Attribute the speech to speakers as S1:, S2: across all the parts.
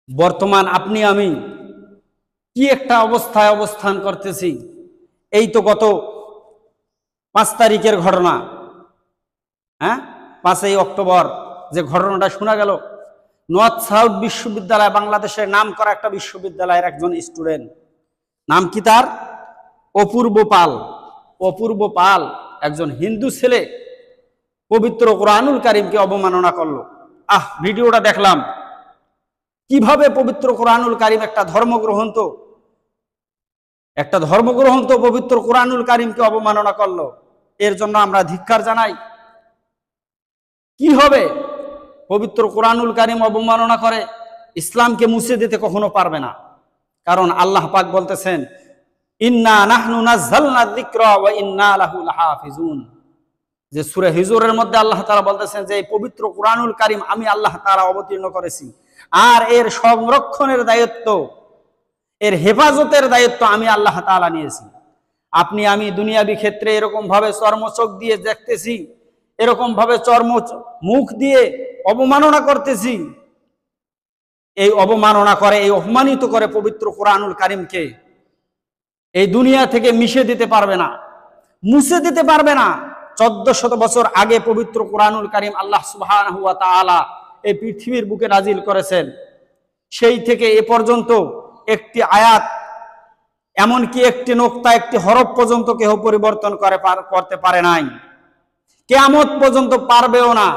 S1: বর্তমান আপনি আমি কি একটা অবস্থায় অবস্থান করতেছি। এই তো গত 5 তারিখের ঘটনা, হ্যাঁ, 5ই অক্টোবর যে ঘটনাটা শোনা গেল, নর্থ সাউথ বিশ্ববিদ্যালয়, বাংলাদেশের নাম করা একটা বিশ্ববিদ্যালয়ের একজন স্টুডেন্ট, নাম কি তার? অপূর্ব পাল। অপূর্ব পাল একজন হিন্দু ছেলে পবিত্র কোরআনুল কারীমকে অবমাননা করলো। ভিডিওটা দেখলাম, কিভাবে পবিত্র কোরআনুল কারীম একটা ধর্মগ্রন্থ পবিত্র কোরআনুল কারীমকে অবমাননা করলো। এর জন্য আমরা ধিক্কার জানাই। কি হবে? পবিত্র কোরআনুল কারীম অবমাননা করে ইসলামকে মুছে দিতে কখনো পারবে না। কারণ আল্লাহ পাক বলতেছেন, ইন্না নাহনু নাযালনা যিকরা ওয়া ইন্না লাহু লাহাফিজুন। যে সূরা হিজরের মধ্যে আল্লাহ তাআলা বলতেছেন যে এই পবিত্র কোরআনুল কারীম আমি আল্লাহ তাআলা অবতীর্ণ করেছি, আর এর সংরক্ষণের দায়িত্ব, এর হেফাজতের দায়িত্ব আমি আল্লাহ তাআলা নিয়েছি। আপনি আমি দুনিয়াবি ক্ষেত্রে এরকম ভাবে চর্মচোখ দিয়ে দেখতেছি, এরকম ভাবে মুখ দিয়ে অবমাননা করতেছি। এই অবমাননা করে, এই অপমানিত করে পবিত্র কোরআনুল কারীমকে এই দুনিয়া থেকে মিশে দিতে পারবে না, মুছে দিতে পারবে না। 1400 বছর আগে পবিত্র কোরআনুল কারীম আল্লাহ সুবহানাহু ওয়া তাআলা এই পৃথিবীর বুকে নাজিল করেছেন। সেই থেকে এ পর্যন্ত একটি আয়াত, এমনকি একটি নোক্তা, একটি হরফ পর্যন্ত কেউ পরিবর্তন করতে পারে নাই, কিয়ামত পর্যন্ত পারবেও না।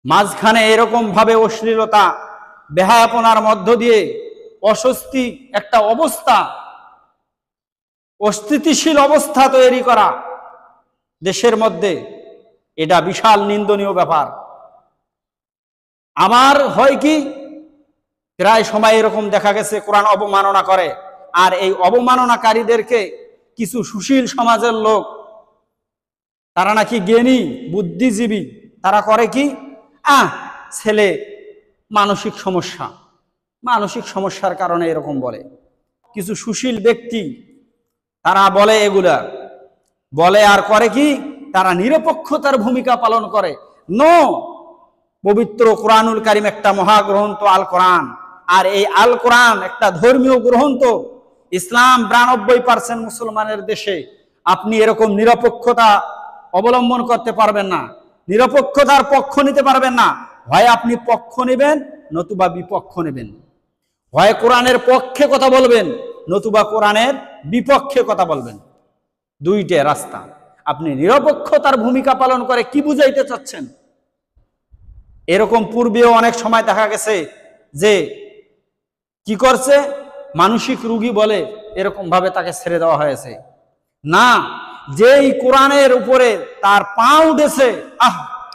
S1: মাঝখানে এরকম ভাবে অশ্লীলতা, বেহায়াপনার মধ্য দিয়ে অস্বস্তি একটা অবস্থা, অস্থিতিশীল অবস্থা তৈরি করা দেশের মধ্যে, এটা বিশাল নিন্দনীয় ব্যাপার। আমার হয় কি, প্রায় সময় এরকম দেখা গেছে কোরআন অবমাননা করে, আর এই অবমাননাকারীদেরকে কিছু সুশীল সমাজের লোক, তারা নাকি জ্ঞানী বুদ্ধিজীবী, তারা করে কি, ছেলে মানসিক সমস্যার কারণে এরকম বলে। কিছু সুশীল ব্যক্তি তারা বলে, এগুলা বলে আর করে কি, তারা নিরপেক্ষতার ভূমিকা পালন করে। পবিত্র কোরআনুল কারীম একটা মহাগ্রন্থ আল কোরআন, আর এই আল কোরআন একটা ধর্মীয় গ্রন্থ। ইসলাম 92% মুসলমানের দেশে আপনি এরকম নিরপেক্ষতা অবলম্বন করতে পারবেন না, নিরপেক্ষতার পক্ষ নিতে পারবেন না। হয় আপনি পক্ষ নেবেন, নতুবা বিপক্ষ নেবেন। হয় কোরআনের পক্ষে কথা বলবেন, নতুবা কোরআনের বিপক্ষে কথা বলবেন। দুইটা রাস্তা। আপনি নিরপেক্ষতার ভূমিকা পালন করে কি বুঝাইতে চাচ্ছেন? এরকম পূর্বেও অনেক সময় দেখা গেছে যে কি করছে, মানসিক রোগী বলে এরকম ভাবে তাকে ছেড়ে দেওয়া হয়েছে। না, যেই কোরআনের উপরে তার পা উঠেছে,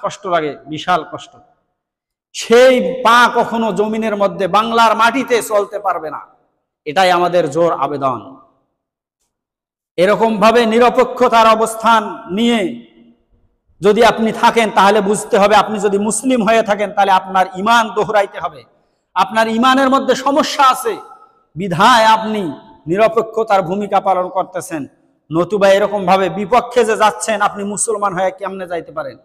S1: কষ্ট লাগে, বিশাল কষ্ট। সেই পা কখনো জমিনের মধ্যে, বাংলার মাটিতে চলতে পারবে না। এটাই আমাদের জোর আবেদন। এরকম ভাবে নিরপেক্ষতার অবস্থান নিয়ে যদি আপনি থাকেন, তাহলে বুঝতে হবে, আপনি যদি মুসলিম হয়ে থাকেন তাহলে আপনার ঈমান দোহরাইতে হবে। আপনার ঈমানের মধ্যে সমস্যা আছে বিধায় আপনি নিরপেক্ষতার ভূমিকা পালন করতেছেন। নতুবা এরকম ভাবে বিপক্ষে যে যাচ্ছেন, আপনি মুসলমান হয়ে কেমনে যাইতে পারেন?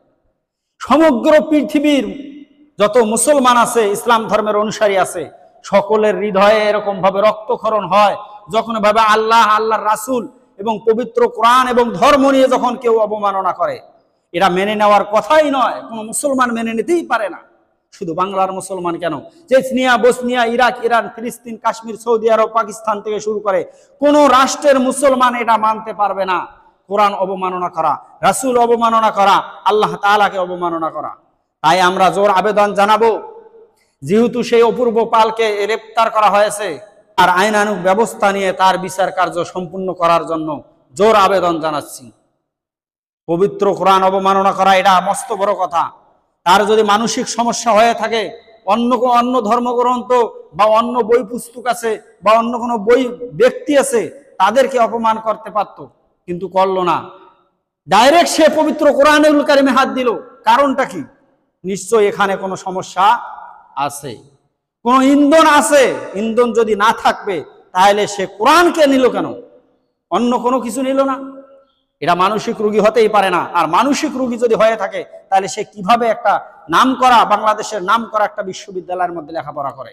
S1: সমগ্র পৃথিবীর যত মুসলমান আছে, ইসলাম ধর্মের অনুসারী আছে, সকলের হৃদয়ে এরকম ভাবে রক্তক্ষরণ হয় যখন ভাবে আল্লাহ, আল্লাহর রাসূল এবং পবিত্র কোরআন এবং ধর্ম নিয়ে যখন কেউ অবমাননা করে। এটা মেনে নেওয়ার কথাই নয়, কোনো মুসলমান মেনে নিতেই পারে না। শুধু বাংলার মুসলমান কেন, চেচনিয়া, বসনিয়া, ইরাক, ইরান, ফিলিস্তিন, কাশ্মীর, সৌদি আরব, পাকিস্তান থেকে শুরু করে কোন রাষ্ট্রের মুসলমান এটা মানতে পারবে না। কোরআন অবমাননা করা, রাসূল অবমাননা করা, আল্লাহ তাআলাকে অবমাননা করা। তাই আমরা জোর আবেদন জানাবো, যেহেতু সেই অপূর্ব পালকে গ্রেফতার করা হয়েছে, আর আইনানুগ ব্যবস্থা নিয়ে তার বিচার কার্য সম্পূর্ণ করার জন্য জোর আবেদন জানাচ্ছি। পবিত্র কোরআন অবমাননা করা এটা মস্ত বড় কথা। তার যদি মানসিক সমস্যা হয়ে থাকে, অন্য ধর্মগ্রন্থ বা অন্য বই পুস্তক আছে বা অন্য কোনো বই ব্যক্তি আছে, তাদেরকে অপমান করতে পারত, কিন্তু করলো না। ডাইরেক্ট সে পবিত্র কোরআনুল কারীমে হাত দিল। কারণটা কি? নিশ্চয়ই এখানে কোনো সমস্যা আছে, কোনো ইন্ধন আছে। ইন্ধন যদি না থাকবে তাহলে সে কোরআনকে নিল কেন? অন্য কোনো কিছু নিল না। এটা মানসিক রোগী হতেই পারে না। আর মানসিক রোগী যদি হয়ে থাকে তাহলে সে কিভাবে একটা নাম করা বাংলাদেশের নাম করা একটা বিশ্ববিদ্যালয়ের মধ্যে লেখাপড়া করে।